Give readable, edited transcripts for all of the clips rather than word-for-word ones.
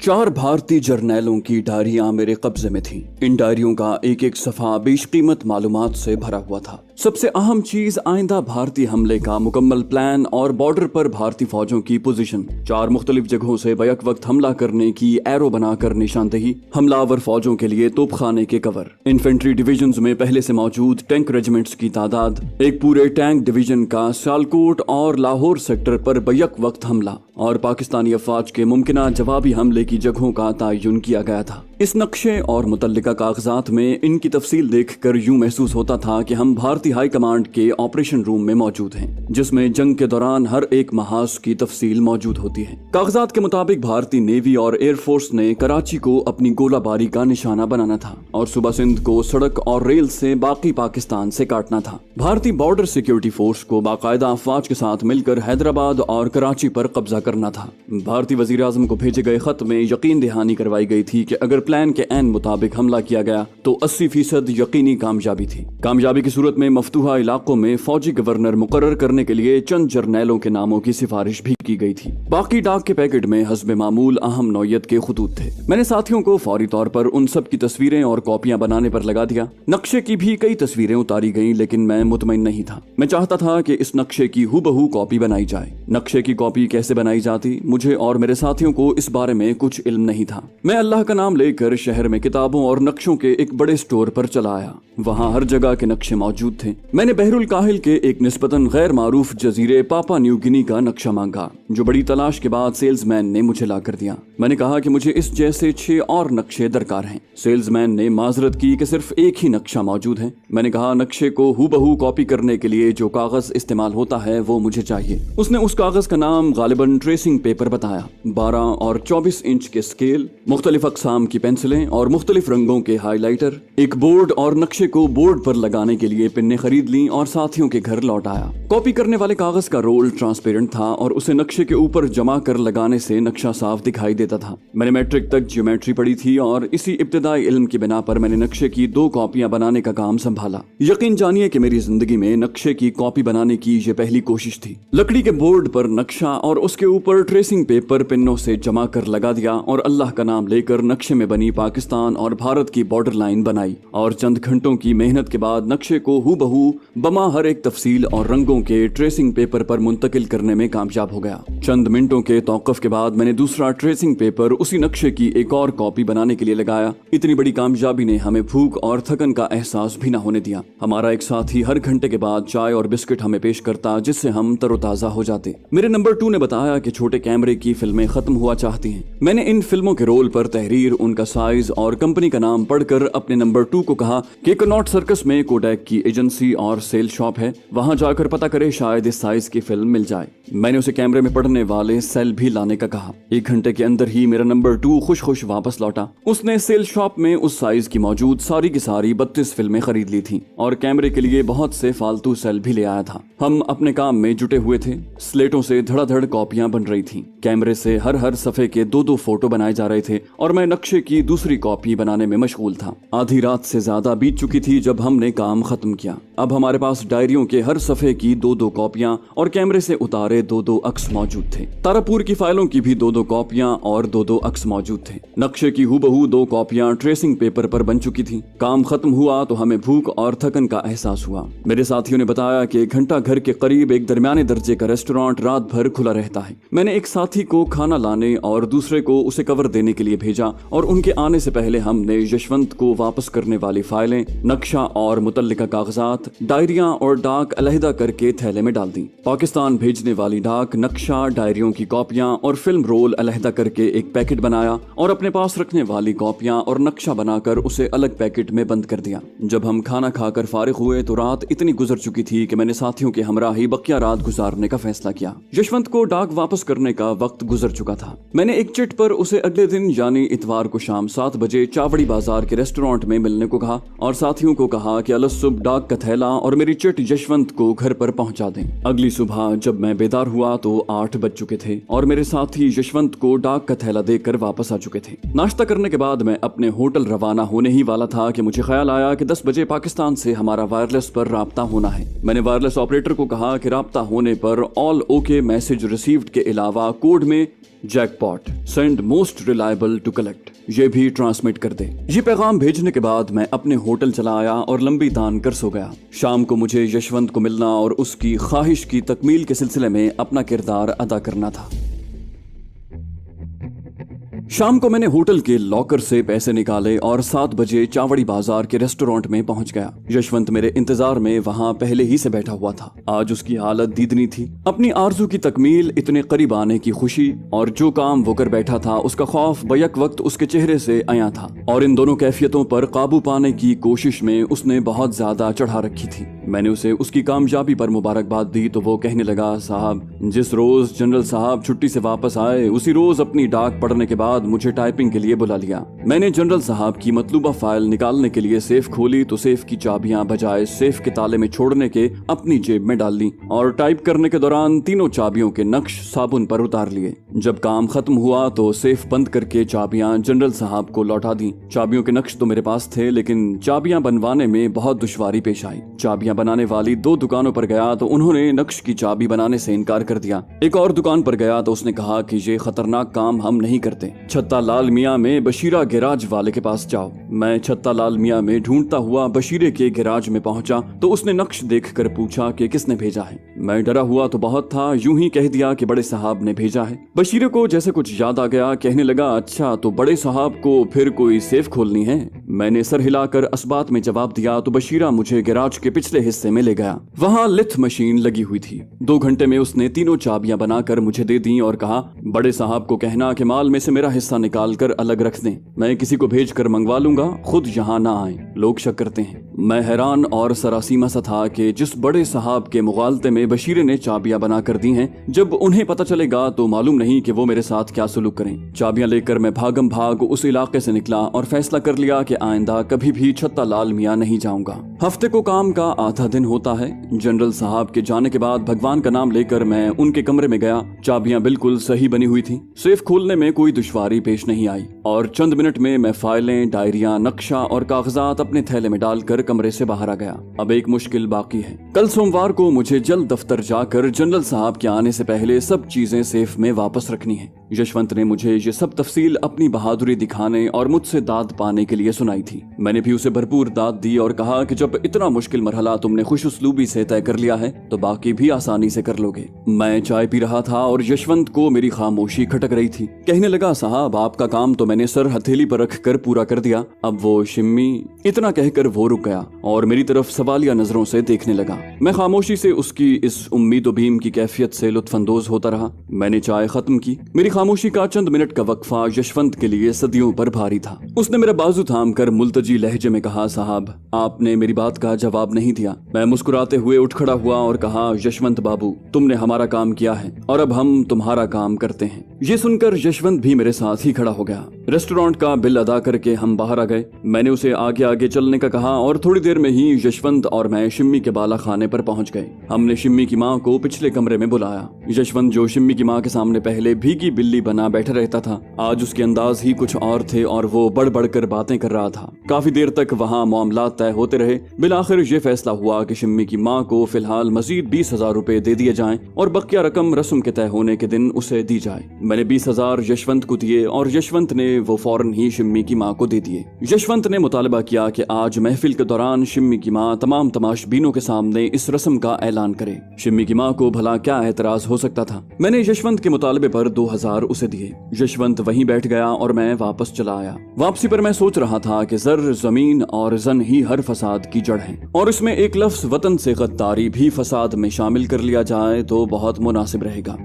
4 भारतीय जर्नैलों की डायरियां मेरे कब्जे में थीं। इन डायरियों का एक एक सफ़ा बेशकीमत मालूमात से भरा हुआ था। सबसे अहम चीज आइंदा भारतीय हमले का मुकम्मल प्लान और बॉर्डर पर भारतीय फौजों की पोजीशन। 4 मुख्तलिफ जगहों से बैक वक्त हमला करने की एरो बनाकर निशानदेही, हमलावर फौजों के लिए तोपखाने के कवर, इन्फेंट्री डिविजन्स में पहले से मौजूद टैंक रेजिमेंट्स की तादाद, एक पूरे टैंक डिवीजन का सियालकोट और लाहौर सेक्टर पर बैक वक्त हमला और पाकिस्तानी अफवाज के मुमकिना जवाबी हमले की जगहों का तयन किया गया था। इस नक्शे और मुतल्लिका कागजात में इनकी तफसील देखकर यूं महसूस होता था कि हम भारतीय हाई कमांड के ऑपरेशन रूम में मौजूद हैं, जिसमें जंग के दौरान हर एक महाज की तफसील मौजूद होती है। कागजात के मुताबिक भारतीय नेवी और एयरफोर्स ने कराची को अपनी गोलाबारी का निशाना बनाना था और सुबह सिंध को सड़क और रेल से बाकी पाकिस्तान से काटना था। भारतीय बॉर्डर सिक्योरिटी फोर्स को बाकायदा अफवाज के साथ मिलकर हैदराबाद और कराची पर कब्जा करना था। भारतीय वजीर आजम को भेजे गए खत में यकीन दहानी करवाई गई थी कि अगर प्लान के एन मुताबिक हमला किया गया तो 80% यकीनी कामयाबी थी। कामयाबी की सूरत में मफ्तूहा इलाकों में फौजी गवर्नर मुकर्रर करने के लिए चंद जर्नैलों के नामों की सिफारिश भी की गई थी। बाकी डाक के पैकेट में हस्बे मामूल अहम नौयत के खुतूत थे। मैंने साथियों को फौरी तौर पर उन सब की तस्वीरें और कॉपियां बनाने पर लगा दिया। नक्शे की भी कई तस्वीरें उतारी गईं, लेकिन मैं मुतमईन नहीं था। मैं चाहता था कि इस नक्शे की हूबहू कॉपी बनाई जाए। नक्शे की कॉपी कैसे बनाई जाती, मुझे और मेरे साथियों को इस बारे में कुछ इल्म नहीं था। मैं अल्लाह का नाम लेकर शहर में किताबों और नक्शों के एक बड़े स्टोर पर चला आया। वहाँ हर जगह के नक्शे मौजूद थे। मैंने बहरुल काहिल के एक निस्बतन गैर मारूफ जजीरे पापा न्यू गिनी का नक्शा मांगा, जो बड़ी तलाश के बाद सेल्समैन ने मुझे ला कर दिया। मैंने कहा कि मुझे इस जैसे 6 और नक्शे दरकार हैं। सेल्समैन ने माजरत की कि सिर्फ एक ही नक्शा मौजूद है। मैंने कहा नक्शे को हूबहू कॉपी करने के लिए जो कागज इस्तेमाल होता है वो मुझे चाहिए। उसने उस कागज का नाम गालिबन ट्रेसिंग पेपर बताया। 12 और 24 इंच के स्केल, मुख्तलिफ अकसाम की पेंसिलें और मुख्तलिफ रंगों के हाईलाइटर, एक बोर्ड और नक्शे को बोर्ड पर लगाने के लिए पिन्ने खरीद ली और साथियों के घर लौट आया। कॉपी करने वाले कागज का रोल ट्रांसपेरेंट था और उसे नक्शे के ऊपर जमा कर लगाने से नक्शा साफ दिखाई देता था। मैंने मैट्रिक तक ज्योमेट्री पढ़ी थी और इसी इब्तिदाई इल्म की बिना पर मैंने नक्शे की 2 कॉपियां बनाने का काम संभाला। यकीन जानिए कि मेरी जिंदगी में नक्शे की कॉपी बनाने की ये पहली कोशिश थी। लकड़ी के बोर्ड पर नक्शा और उसके ऊपर ट्रेसिंग पेपर पिन्नों से जमा कर लगा दिया और अल्लाह का नाम लेकर नक्शे में बनी पाकिस्तान और भारत की बॉर्डर लाइन बनाई और चंद घंटों की मेहनत के बाद नक्शे को हूबहू बमा हर एक तफसील और रंगों के ट्रेसिंग पेपर पर मुंतकिल करने में कामयाब हो गया। चंद मिनटों के तौक़ुफ़ के बाद मैंने दूसरा ट्रेसिंग पेपर उसी नक्शे की एक और कॉपी बनाने के लिए लगाया। इतनी बड़ी कामयाबी ने हमें भूख और थकन का एहसास भी न होने दिया। हमारा एक साथी हर घंटे के बाद चाय और बिस्किट हमें पेश करता, जिससे हम तरोताजा हो जाते। मेरे नंबर 2 ने बताया कि छोटे कैमरे की फिल्में खत्म हुआ चाहती हैं। मैंने इन फिल्मों के रोल पर तहरीर, उनका साइज और कंपनी का नाम पढ़कर अपने नंबर 2 को कहा कि कनॉट सर्कस में कोडैक की एजेंसी और सेल शॉप है, वहां जाकर पता करे, शायद इस साइज की फिल्म मिल जाए। मैंने उसे कैमरे में पढ़ने वाले सेल भी लाने का कहा। 1 घंटे के अंदर ही मेरा नंबर 2 खुश खुश वापस लौटा। उसने सेल शॉप में उस साइज की मौजूद सारी की सारी 32 फिल्में खरीद ली थी और कैमरे के लिए बहुत से फालतू सेल भी ले आया था। हम अपने काम में जुटे हुए थे। स्लेटों से धड़ाधड़ कॉपियां बन रही थी। कैमरे से हर सफे के 2-2 फोटो बनाए जा रहे थे और मैं नक्शे की दूसरी कॉपी बनाने में मशगूल था। आधी रात से ज्यादा बीत चुकी थी जब हमने काम खत्म किया। अब हमारे पास डायरियों के हर सफे की 2-2 कॉपियां और कैमरे से उतारे 2-2 अक्स मौजूद थे। तारापुर की फाइलों की भी 2-2 कॉपियां और 2-2 अक्स मौजूद थे। नक्शे की हूबहू 2 कॉपियां ट्रेसिंग पेपर पर बन चुकी थी। काम खत्म हुआ तो हमें भूख और थकन का एहसास हुआ। मेरे साथियों ने बताया कि 1 घंटा घर के करीब एक दरमियाने दर्जे का रेस्टोरेंट रात भर खुला रहता है। मैंने एक साथी को खाना लाने और दूसरे को उसे कवर देने के लिए भेजा और उनके आने से पहले हमने यशवंत को वापस करने वाली फाइलें, नक्शा और मुतल्लिका कागजात, डायरियां और डाक अलहदा करके थैले में डाल दी। पाकिस्तान भेजने वाली डाक, नक्शा, डायरियों की कॉपियां और फिल्म रोल अलहदा करके एक पैकेट बनाया और अपने पास रखने वाली कॉपियां और नक्शा बनाकर उसे अलग पैकेट में बंद कर दिया। जब हम खाना खाकर फारिग हुए तो रात इतनी गुजर चुकी थी कि मैंने साथियों के हमरा ही बकिया रात गुजारने का फैसला किया। यशवंत को डाक वापस करने का वक्त गुजर चुका था। मैंने एक चिट पर उसे अगले दिन यानी इतवार को शाम 7 बजे चावड़ी बाजार के रेस्टोरेंट में मिलने को कहा और साथियों को कहा कि अलसुब डाक का थैला और मेरी चिट यशवंत को घर पर पहुंचा दें। अगली सुबह जब मैं बेदार हुआ तो 8 बज चुके थे और मेरे साथी यशवंत को डाक का थैला देकर वापस आ चुके थे। नाश्ता करने के बाद मैं अपने होटल रवाना होने ही वाला था कि मुझे ख्याल आया कि 10 बजे पाकिस्तान से हमारा वायरलेस पर राब्ता होना है। मैंने वायरलेस ऑपरेटर को कहा कि राब्ता होने पर ऑल ओके मैसेज रिसीव्ड के अलावा कोड में jackpot, send most reliable to collect, ये भी ट्रांसमिट कर दे। ये पैगाम भेजने के बाद मैं अपने होटल चला आया और लंबी तान कर सो गया। शाम को मुझे यशवंत को मिलना और उसकी ख्वाहिश की तकमील के सिलसिले में अपना किरदार अदा करना था। शाम को मैंने होटल के लॉकर से पैसे निकाले और 7 बजे चावड़ी बाजार के रेस्टोरेंट में पहुंच गया। यशवंत मेरे इंतजार में वहां पहले ही से बैठा हुआ था। आज उसकी हालत दीदनी थी। अपनी आरजू की तकमील, इतने करीब आने की खुशी और जो काम वो कर बैठा था उसका खौफ बैक वक्त उसके चेहरे से आया था। और इन दोनों कैफियतों पर काबू पाने की कोशिश में उसने बहुत ज्यादा चढ़ा रखी थी। मैंने उसे उसकी कामयाबी पर मुबारकबाद दी तो वो कहने लगा, साहब जिस रोज जनरल साहब छुट्टी से वापस आए उसी रोज अपनी डाक पढ़ने के बाद मुझे टाइपिंग के लिए बुला लिया। मैंने जनरल साहब की मतलूबा फाइल निकालने के लिए सेफ खोली तो सेफ की चाबियां बजाय सेफ के ताले में छोड़ने के अपनी जेब में डाल ली और टाइप करने के दौरान तीनों चाबियों के नक्श साबुन पर उतार लिए। जब काम खत्म हुआ तो सेफ बंद करके चाबियां जनरल साहब को लौटा दी। चाबियों के नक्श तो मेरे पास थे लेकिन चाबियां बनवाने में बहुत दुश्वारी पेश आई। चाबियां बनाने वाली 2 दुकानों पर गया तो उन्होंने नक्श की चाबी बनाने से इनकार कर दिया। एक और दुकान पर गया तो उसने कहा कि ये खतरनाक काम हम नहीं करते, छत्ता लाल मियाँ में बशीरा गैराज वाले के पास जाओ। मैं छत्ता लाल मियाँ में ढूंढता हुआ बशीरे के गैराज में पहुंचा तो उसने नक्श देखकर पूछा कि किसने भेजा है। मैं डरा हुआ तो बहुत था, यूं ही कह दिया कि बड़े साहब ने भेजा है। बशीरे को जैसे कुछ याद आ गया, कहने लगा, अच्छा तो बड़े साहब को फिर कोई सेफ खोलनी है। मैंने सर हिलाकर असबात में जवाब दिया तो बशीरा मुझे गैराज के पिछले हिस्से में ले गया। वहाँ लिथ मशीन लगी हुई थी। 2 घंटे में उसने तीनों चाबियां बनाकर मुझे दे दी और कहा, बड़े साहब को कहना कि माल में से मेरा हिस्सा निकाल कर अलग रख दें, मैं किसी को भेज कर मंगवा लूंगा, खुद यहाँ ना आए, लोग शक करते हैं। मैं हैरान और सरासीमा सा था कि जिस बड़े साहब के मुगालते में बशीरे ने चाबियां बना कर दी हैं, जब उन्हें पता चलेगा तो मालूम नहीं कि वो मेरे साथ क्या सलूक करें। चाबियां लेकर मैं भागम भाग उस इलाके से निकला और फैसला कर लिया कि आइंदा कभी भी छत्ता लाल मियाँ नहीं जाऊंगा। हफ्ते को काम का आधा दिन होता है। जनरल साहब के जाने के बाद भगवान का नाम लेकर मैं उनके कमरे में गया। चाबियां बिल्कुल सही बनी हुई थी। सेफ खोलने में कोई दुश्वारी पेश नहीं आई और चंद मिनट में मैं फाइलें, डायरियां, नक्शा और कागजात अपने थैले में डालकर कमरे से बाहर आ गया। अब एक मुश्किल बाकी है। कल सोमवार को मुझे जल्द दफ्तर जाकर जनरल साहब के आने से पहले सब चीजें सेफ में वापस रखनी है। यशवंत ने मुझे ये सब तफसील अपनी बहादुरी दिखाने और मुझसे दाद पाने के लिए सुनाई थी। मैंने भी उसे भरपूर दाद दी और कहा कि जब इतना मुश्किल मरहला तुमने खुश उसलूबी से तय कर लिया है तो बाकी भी आसानी से कर लोगे। मैं चाय पी रहा था और यशवंत को मेरी खामोशी खटक रही थी। कहने लगा, साहब आपका काम तो मैंने सर हथेली पर रख कर पूरा कर दिया, अब वो शिम्मी। इतना कहकर वो रुक गया और मेरी तरफ सवालिया नजरों से देखने लगा। मैं खामोशी से उसकी इस उम्मीद बीम की कैफियत से लुत्फानंदोज होता रहा। मैंने चाय खत्म की। मेरी खामोशी का चंद मिनट का वक्फा यशवंत के लिए सदियों पर भारी था। उसने मेरा बाजू थाम कर मुल्तजी लहजे में कहा, साहब आपने मेरी बात का जवाब नहीं दिया। मैं मुस्कुराते हुए उठ खड़ा हुआ और कहा, यशवंत बाबू तुमने हमारा काम किया है और अब हम तुम्हारा काम करते हैं। ये सुनकर यशवंत भी मेरे साथ ही खड़ा हो गया। रेस्टोरेंट का बिल अदा करके हम बाहर आ गए। मैंने उसे आगे आगे चलने का कहा और थोड़ी देर में ही यशवंत और मैं शिम्मी के बाला खाने पर पहुंच गए। हमने शिम्मी की माँ को पिछले कमरे में बुलाया। यशवंत जो शिम्मी की माँ के सामने पहले भीगी बिल्ली बना बैठा रहता था, आज उसके अंदाज ही कुछ और थे और वो बढ़ बढ़ कर बातें कर रहा था। काफी देर तक वहाँ मामलात तय होते रहे। बिलाखिर ये फैसला हुआ कि शिम्मी की माँ को फिलहाल मजीद 20,000 रुपए दे दिए जाएं और बकिया रकम रस्म के तय होने के दिन उसे दी जाए। मैंने 20,000 यशवंत को दिए और यशवंत ने वो फौरन ही शिम्मी की माँ को दे दिए। यशवंत ने मुतालबा किया कि आज महफिल के दौरान शिम्मी की माँ तमाम तमाशबीनों के सामने इस रस्म का ऐलान करे। शिम्मी की माँ को भला क्या एतराज हो सकता था। मैंने यशवंत के मुतालबे पर 2,000 उसे दिए। यशवंत वहीं बैठ गया और मैं वापस चला आया। वापसी पर मैं सोच रहा था कि जर, जमीन और जन ही हर फसाद की जड़ है और इसमें एक लफ्ज वतन से गद्दारी भी फसाद में शामिल कर लिया जाए तो बहुत मुनासिब रहेगा।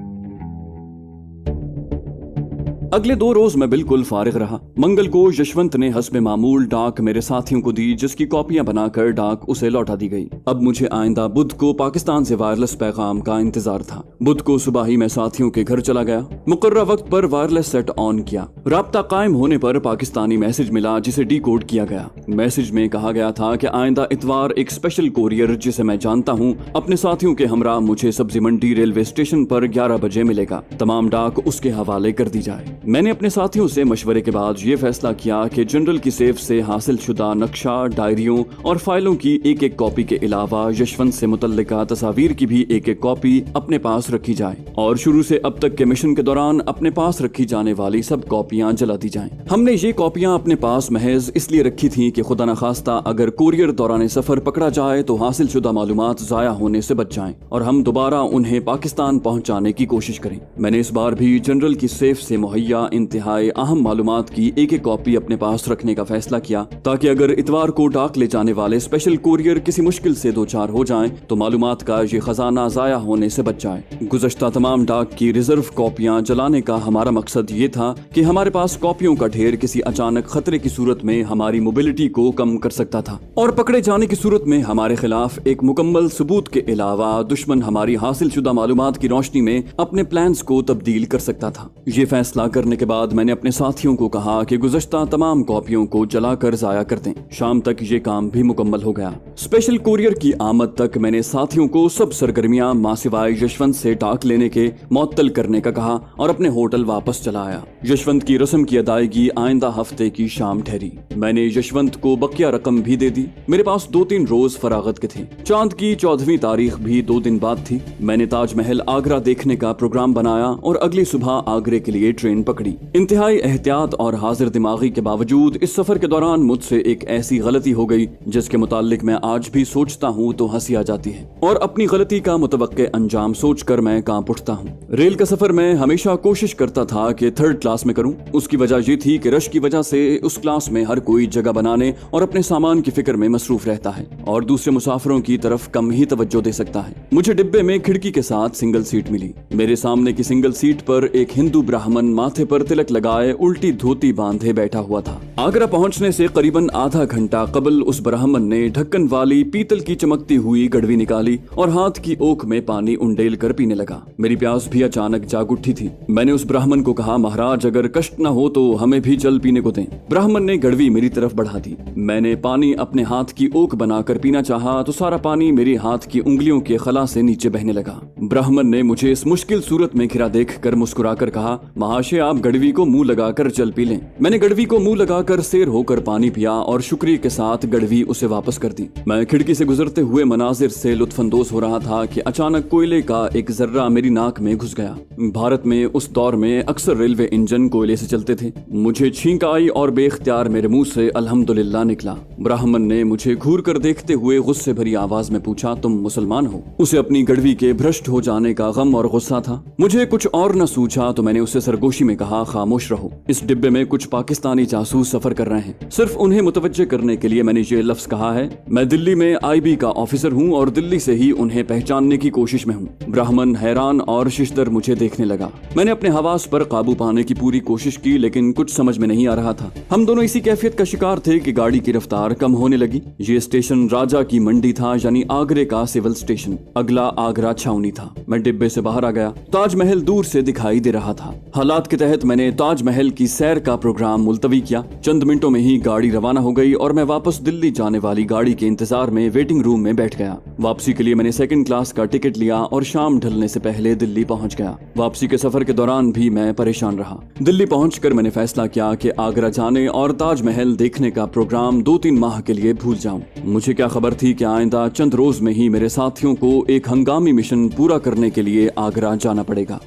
अगले 2 रोज मैं बिल्कुल फारिग रहा। मंगल को यशवंत ने हस्बे मामूल डाक मेरे साथियों को दी, जिसकी कॉपियां बनाकर डाक उसे लौटा दी गई। अब मुझे आइंदा बुध को पाकिस्तान से वायरलेस पैगाम का इंतजार था। बुध को सुबह ही मैं साथियों के घर चला गया। मुकर्रर वक्त पर वायरलेस सेट ऑन किया। राब्ता कायम होने पर पाकिस्तानी मैसेज मिला जिसे डिकोड किया गया। मैसेज में कहा गया था कि आइंदा इतवार एक स्पेशल कोरियर जिसे मैं जानता हूँ अपने साथियों के हमरा मुझे सब्जी मंडी रेलवे स्टेशन पर 11 बजे मिलेगा। तमाम डाक उसके हवाले कर दी जाए। میں نے اپنے ساتھیوں سے مشورے کے بعد یہ فیصلہ کیا کہ جنرل کی سیف سے حاصل شدہ نقشہ، ڈائریوں اور فائلوں کی ایک ایک کاپی کے علاوہ یشونت سے متعلقہ تصاویر کی بھی ایک ایک کاپی اپنے پاس رکھی جائے اور شروع سے اب تک کے مشن کے دوران اپنے پاس رکھی جانے والی سب کاپیاں جلا دی جائیں۔ ہم نے یہ کاپیاں اپنے پاس محض اس لیے رکھی تھیں کہ خدا نخواستہ اگر کوریئر دوران سفر پکڑا جائے تو حاصل شدہ معلومات ضائع ہونے سے بچ جائیں اور ہم دوبارہ انہیں پاکستان پہنچانے کی کوشش کریں۔ میں نے اس بار بھی جنرل کی سیف سے مہیا انتہائی اہم معلومات کی ایک ایک کاپی اپنے پاس رکھنے کا فیصلہ کیا تاکہ اگر اتوار کو ڈاک لے جانے والے اسپیشل کوریئر کسی مشکل سے دوچار ہو جائیں تو معلومات کا یہ خزانہ ضائع ہونے سے بچ جائے۔ گزشتہ تمام ڈاک کی ریزرو کاپیاں جلانے کا ہمارا مقصد یہ تھا کہ ہمارے پاس کاپیوں کا ڈھیر کسی اچانک خطرے کی صورت میں ہماری موبلٹی کو کم کر سکتا تھا اور پکڑے جانے کی صورت میں ہمارے خلاف ایک مکمل ثبوت کے علاوہ دشمن ہماری حاصل شدہ معلومات کی روشنی میں اپنے پلانز کو تبدیل کر سکتا تھا۔ یہ فیصلہ کرنے کے بعد میں نے اپنے ساتھیوں کو کہا کہ گزشتہ تمام کاپیوں کو جلا کر ضائع کر دیں۔ شام تک یہ کام بھی مکمل ہو گیا۔ اسپیشل کوریئر کی آمد تک میں نے ساتھیوں کو سب سرگرمیاں ماں سوائے یشونت سے ڈاک لینے کے معطل کرنے کا کہا اور اپنے ہوٹل واپس چلا آیا۔ یشونت کی رسم کی ادائیگی آئندہ ہفتے کی شام ٹھہری۔ میں نے یشونت کو بقیہ رقم بھی دے دی۔ میرے پاس 2-3 روز فراغت کے تھے۔ چاند کی 14ویں تاریخ بھی 2 دن بعد تھی۔ میں نے تاج محل آگرہ دیکھنے کا پروگرام بنایا اور اگلی صبح آگرے کے لیے ٹرین پکڑی۔ انتہائی احتیاط اور حاضر دماغی کے باوجود اس سفر کے دوران مجھ سے ایک ایسی غلطی ہو گئی جس کے متعلق میں آج بھی سوچتا ہوں تو ہنسی آ جاتی ہے اور اپنی غلطی کا متوقع انجام سوچ کر میں کانپ اٹھتا ہوں۔ ریل کا سفر میں ہمیشہ کوشش کرتا تھا کہ 3rd کلاس میں کروں۔ اس کی وجہ یہ تھی کہ رش کی وجہ سے اس کلاس میں ہر کوئی جگہ بنانے اور اپنے سامان کی فکر میں مصروف رہتا ہے اور دوسرے مسافروں کی طرف کم ہی توجہ دے سکتا ہے۔ مجھے ڈبے میں کھڑکی کے ساتھ سنگل سیٹ ملی۔ میرے سامنے کی سنگل سیٹ پر ایک ہندو براہمن ماتھے پر تلک لگائے الٹی دھوتی باندھے بیٹھا ہوا تھا۔ آگرہ پہنچنے سے قریباً آدھا گھنٹہ قبل اس براہمن نے ڈھکن والی پیتل کی چمکتی ہوئی گڑوی نکالی اور ہاتھ کی اوک میں پانی انڈیل کر پینے لگا۔ میری پیاس بھی اچانک جاگ اٹھی تھی۔ میں نے اس براہمن کو کہا، مہاراج اگر کشٹ نہ ہو تو ہمیں بھی جل پینے کو دیں۔ براہمن نے گڑوی میری طرف بڑھا دی۔ میں نے پانی اپنے ہاتھ کی اوک بنا کر پینا چاہا تو سارا پانی میری ہاتھ کی انگلیوں کے خلا سے نیچے بہنے لگا۔ براہمن نے مجھے اس مشکل صورت میں گھرا دیکھ کر مسکرا کر کہا، مہاشے آپ گڑوی کو منہ لگا کر جل پی لیں۔ میں نے گڑوی کو منہ لگا کر سیر ہو کر پانی پیا اور شکریہ کے ساتھ گڑوی اسے واپس کر دی۔ میں کھڑکی سے گزرتے ہوئے مناظر سے لطف اندوز ہو رہا تھا کہ اچانک کوئلے کا ایک ذرہ میری ناک میں گھس گیا۔ بھارت میں اس دور میں اکثر ریلوے انجن کوئلے سے چلتے تھے۔ مجھے چھینک آئی اور بے اختیار میرے منہ سے الحمدللہ نکلا۔ براہمن نے مجھے گھور کر دیکھتے ہوئے غصے بھری آواز میں پوچھا، تم مسلمان ہو؟ اسے اپنی گڑوی کے بھرشٹ ہو جانے کا غم اور غصہ تھا۔ مجھے کچھ اور نہ سوچا تو میں نے اسے سرگوشی میں کہا، خاموش رہو، اس ڈبے میں کچھ پاکستانی جاسوس سفر کر رہے ہیں۔ صرف انہیں متوجہ کرنے کے لیے میں نے یہ لفظ کہا ہے، میں دلی میں IB کا آفیسر ہوں اور دلی سے ہی انہیں پہچاننے کی کوشش میں ہوں۔ براہمن حیران اور ششدر مجھے دیکھنے لگا۔ میں نے اپنے حواس پر قابو پانے کی پوری کوشش کی لیکن کچھ سمجھ میں نہیں آ رہا تھا۔ ہم دونوں اسی کیفیت کا شکار تھے کہ گاڑی کی رفتار کم ہونے لگی۔ یہ اسٹیشن راجا کی منڈی تھا، یعنی آگرے کا سول اسٹیشن۔ اگلا آگرہ چھاونی تھا۔ میں ڈبے سے باہر آ گیا۔ تاج محل دور سے دکھائی دے رہا تھا۔ حالات کے تحت میں نے تاج محل کی سیر کا پروگرام ملتوی کیا۔ چند منٹوں میں ہی گاڑی روانہ ہو گئی اور میں واپس دلی جانے والی گاڑی کے انتظار میں ویٹنگ روم میں بیٹھ گیا۔ واپسی کے لیے میں نے 2nd کلاس کا ٹکٹ لیا اور شام ڈھلنے سے پہلے دلی پہنچ گیا۔ واپسی کے سفر کے دوران بھی میں پریشان رہا۔ دلی پہنچ کر میں نے فیصلہ کیا کہ آگرہ جانے اور تاج محل دیکھنے کا پروگرام 2-3 ماہ کے لیے بھول جاؤں۔ مجھے کیا خبر تھی کہ آئندہ چند روز میں ہی میرے ساتھیوں کو ایک ہنگامی مشن پورا کرنے کے لیے آگرہ جانا پڑے گا۔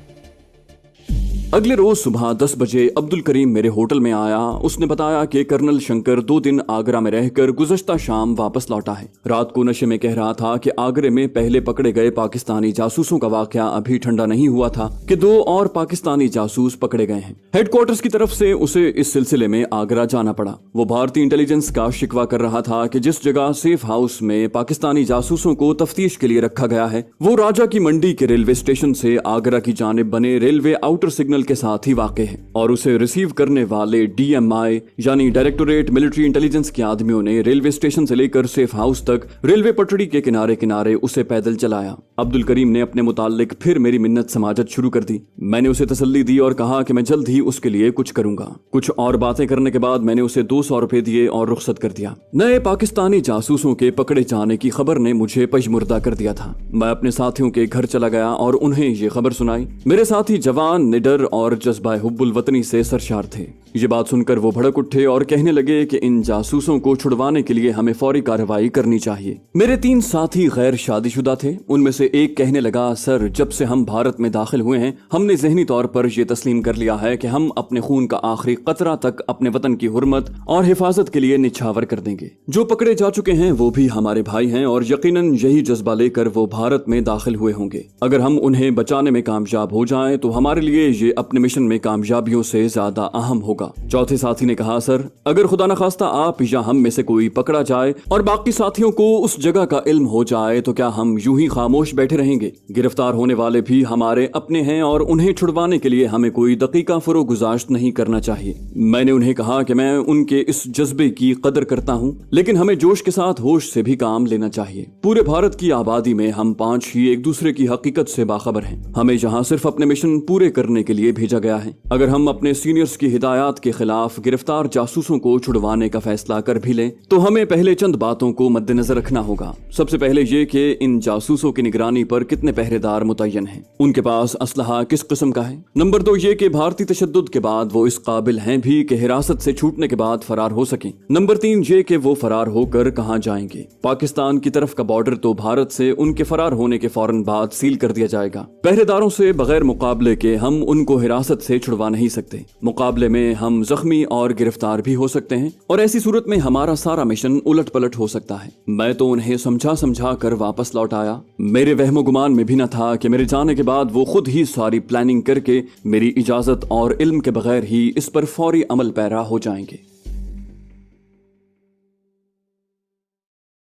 اگلے روز صبح 10 بجے عبد الکریم میرے ہوٹل میں آیا۔ اس نے بتایا کہ کرنل شنکر 2 دن آگرہ میں رہ کر گزشتہ شام واپس لوٹا ہے۔ رات کو نشے میں کہہ رہا تھا کہ آگرے میں پہلے پکڑے گئے پاکستانی جاسوسوں کا واقعہ ابھی ٹھنڈا نہیں ہوا تھا کہ 2 اور پاکستانی جاسوس پکڑے گئے ہیں۔ ہیڈ کوارٹرز کی طرف سے اسے اس سلسلے میں آگرہ جانا پڑا۔ وہ بھارتی انٹیلیجنس کا شکوہ کر رہا تھا کہ جس جگہ سیف ہاؤس میں پاکستانی جاسوسوں کو تفتیش کے لیے رکھا گیا ہے وہ راجا کی منڈی کے ریلوے اسٹیشن سے آگرہ کی جانب بنے ریلوے آؤٹر سگنل کے ساتھ ہی واقع ہے اور اسے ریسیو کرنے والے DMI یعنی ڈائریکٹوریٹ ملٹری انٹیلیجنس کے آدمیوں نے ریلوے اسٹیشن سے لے کر سیف ہاؤس تک ریلوے پٹڑی کے کنارے کنارے اسے پیدل چلایا۔ عبد الکریم نے اپنے متعلق پھر میری منت سماجت شروع کر دی۔ میں نے اسے تسلی دی اور کہا کہ میں جلد ہی اس کے لیے کچھ کروں گا۔ کچھ اور باتیں کرنے کے بعد میں نے اسے 200 روپے دیے اور رخصت کر دیا۔ نئے پاکستانی جاسوسوں کے پکڑے جانے کی خبر نے مجھے پشمردہ کر دیا تھا۔ میں اپنے ساتھیوں کے گھر چلا گیا اور انہیں یہ خبر سنائی۔ میرے ساتھی جوان، نڈر और जज्बा हुब्बुल वतनी से सरशार थे। ये बात सुनकर वो भड़क उठे और कहने लगे कि इन जासूसों को छुड़वाने के लिए हमें फौरी कार्रवाई करनी चाहिए। मेरे 3 साथी गैर शादीशुदा थे। उनमें से एक कहने लगा, सर, जब से हम भारत में दाखिल हुए हैं हमने ज़हनी तौर पर यह तस्लीम कर लिया है कि हम अपने खून का आखिरी कतरा तक अपने वतन की हुर्मत और हिफाजत के लिए निछावर कर देंगे। जो पकड़े जा चुके हैं वो भी हमारे भाई हैं और यकीनन यही जज्बा लेकर वो भारत में दाखिल हुए होंगे। अगर हम उन्हें बचाने में कामयाब हो जाएं तो हमारे लिए ये अपने मिशन में कामयाबियों से ज्यादा अहम होगा। चौथे साथी ने कहा, सर, अगर खुदा न खास्ता आप या हम में से कोई पकड़ा जाए और बाकी साथियों को उस जगह का इल्म हो जाए तो क्या हम यूं ही खामोश बैठे रहेंगे? गिरफ्तार होने वाले भी हमारे अपने हैं और उन्हें छुड़वाने के लिए हमें कोई दकीका फरोगुजाश्त नहीं करना चाहिए। मैंने उन्हें कहा कि मैं उनके इस जज्बे की कदर करता हूं, लेकिन हमें जोश के साथ होश से भी काम लेना चाहिए। पूरे भारत की आबादी में हम 5 ही एक दूसरे की हकीकत से बाखबर हैं। हमें यहाँ सिर्फ अपने मिशन पूरे करने के लिए भेजा गया है। अगर हम अपने सीनियर्स की हिदायत के खिलाफ गिरफ्तार जासूसों को छुड़वाने का फैसला कर भी लें तो हमें पहले चंद बातों को मद्देनजर रखना होगा। सबसे पहले ये कि इन जासूसों की निगरानी पर कितने पहरेदार मुतय्यन हैं, उनके पास असलहा किस किस्म का है। नंबर 2 ये कि भारतीय तशद्दुद के बाद वो इस काबिल हैं भी कि हिरासत से छूटने के बाद फरार हो सकें। नंबर 3 ये कि वो फरार होकर कहां जाएंगे। पाकिस्तान की तरफ का बॉर्डर तो भारत से उनके फरार होने के फौरन बाद सील कर दिया जाएगा। पहरेदारों से बगैर मुकाबले के हम उनको हिरासत से छुड़वा नहीं सकते। मुकाबले में हम जख्मी और गिरफ्तार भी हो सकते हैं और ऐसी सूरत में हमारा सारा मिशन उलट पलट हो सकता है। मैं तो उन्हें समझा कर वापस लौट आया। मेरे वहमो गुमान में भी न था कि मेरे जाने के बाद वो खुद ही सारी प्लानिंग करके मेरी इजाजत और इल्म के बगैर ही इस पर फौरी अमल पैरा हो जाएंगे।